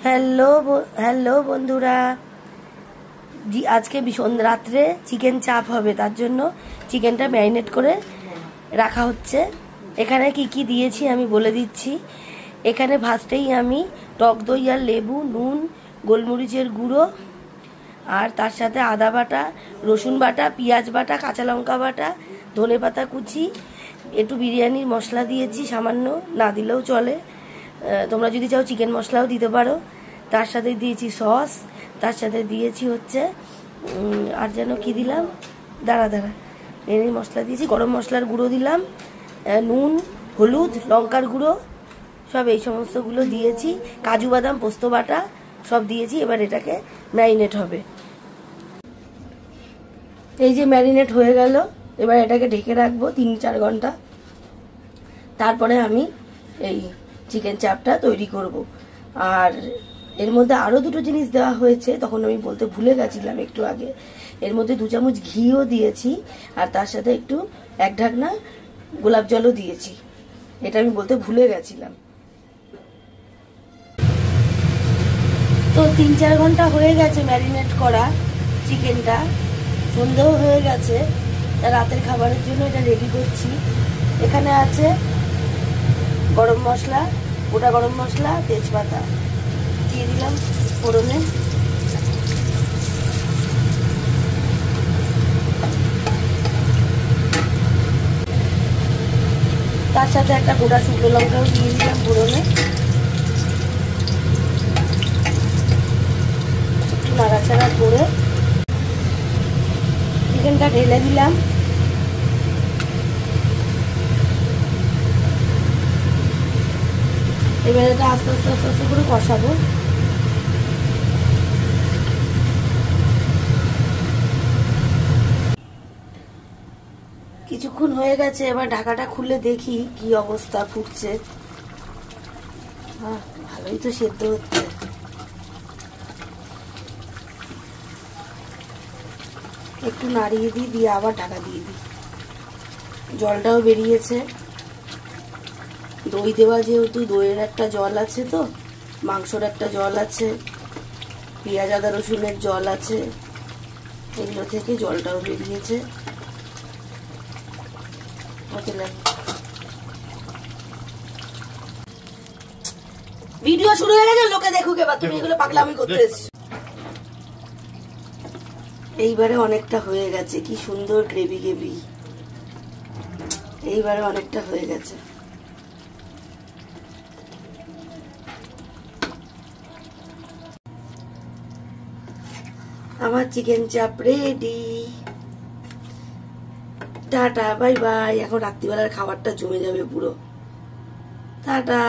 Hello hello বন্ধুরা, আজকে রাত্রে চিকেন চাপ হবে, তার জন্য চিকেনটা ম্যারিনেট করে রাখা হচ্ছে। এখানে কি কি দিয়েছি আমি বলে দিচ্ছি। এখানে ফার্স্টেই আমি টক দই আর লেবু, নুন, গোলমরিচের গুঁড়ো আর তার সাথে আদা বাটা, রসুন বাটা, পেঁয়াজ বাটা, কাঁচা লঙ্কা বাটা, ধনে পাতা কুচি, একটু বিরিয়ানির মশলা দিয়েছি, সামান্য, না দিলেও চলে, তোমরা যদি চাও চিকেন মশলাও দিতে পারো। তার সাথে দিয়েছি সস, তার সাথে দিয়েছি হচ্ছে আর যেন কি দিলাম, দাঁড়া বিরিয়ানি মশলা দিয়েছি, গরম মশলার গুঁড়ো দিলাম, নুন, হলুদ, লঙ্কার গুঁড়ো, সব এই সমস্তগুলো দিয়েছি, কাজু বাদাম, পোস্ত বাটা সব দিয়েছি। এবার এটাকে ম্যারিনেট হবে। এই যে ম্যারিনেট হয়ে গেল, এবার এটাকে ঢেকে রাখবো 3-4 ঘন্টা। তারপরে আমি এই চিকেন চাপটা তৈরি করব। আর এর মধ্যে আরও দুটো জিনিস দেওয়া হয়েছে, তখন আমি বলতে ভুলে গেছিলাম একটু আগে। এর মধ্যে 2 চামচ ঘিও দিয়েছি, আর তার সাথে একটু 1 ঢাকনা গোলাপ জলও দিয়েছি, এটা আমি বলতে ভুলে গেছিলাম। তো 3-4 ঘন্টা হয়ে গেছে ম্যারিনেট করা চিকেনটা, সন্ধ্যেও হয়ে গেছে। রাতের খাবারের জন্য এটা রেডি করছি। এখানে আছে গরম মশলা, গোটা গরম মশলা, তেজপাতা দিয়ে দিলাম ফোড়নে। তার সাথে একটা গোটা শুকনো লঙ্কাও দিয়ে দিলাম ফোড়নে। একটু নাড়াচাড়া করে চিকেনটা ঢেলে দিলাম। এবার এটা আস্তে আস্তে আস্তে আস্তে করে কষাবো। কিছুক্ষণ হয়ে গেছে, এবার ঢাকাটা খুলে দেখি কি অবস্থা, ফুটছে। ভালোই তো সেদ্ধ হচ্ছে। একটু নাড়িয়ে দিই, দিয়ে আবার ঢাকা দিয়ে দিই। জলটাও বেরিয়েছে, দই দেওয়া যেহেতু, দইয়ের একটা জল আছে, তো মাংসর একটা জল আছে, পেঁয়াজ আদা রসুনের জল আছে, এগুলো থেকে জলটাও বেরিয়েছে। ভিডিও শুরু হয়ে গেছে, লোকে দেখুক, এবার তুমি এগুলো পাগলামি করতে এসছো। এইবারে অনেকটা হয়ে গেছে, কি সুন্দর গ্রেভি গ্রেভি, এইবারে অনেকটা হয়ে গেছে। আমার চিকেন চাপ রেডি। Tata, bye bye. এখন রাত্রিবেলার খাবারটা জমে যাবে পুরো। টাটা।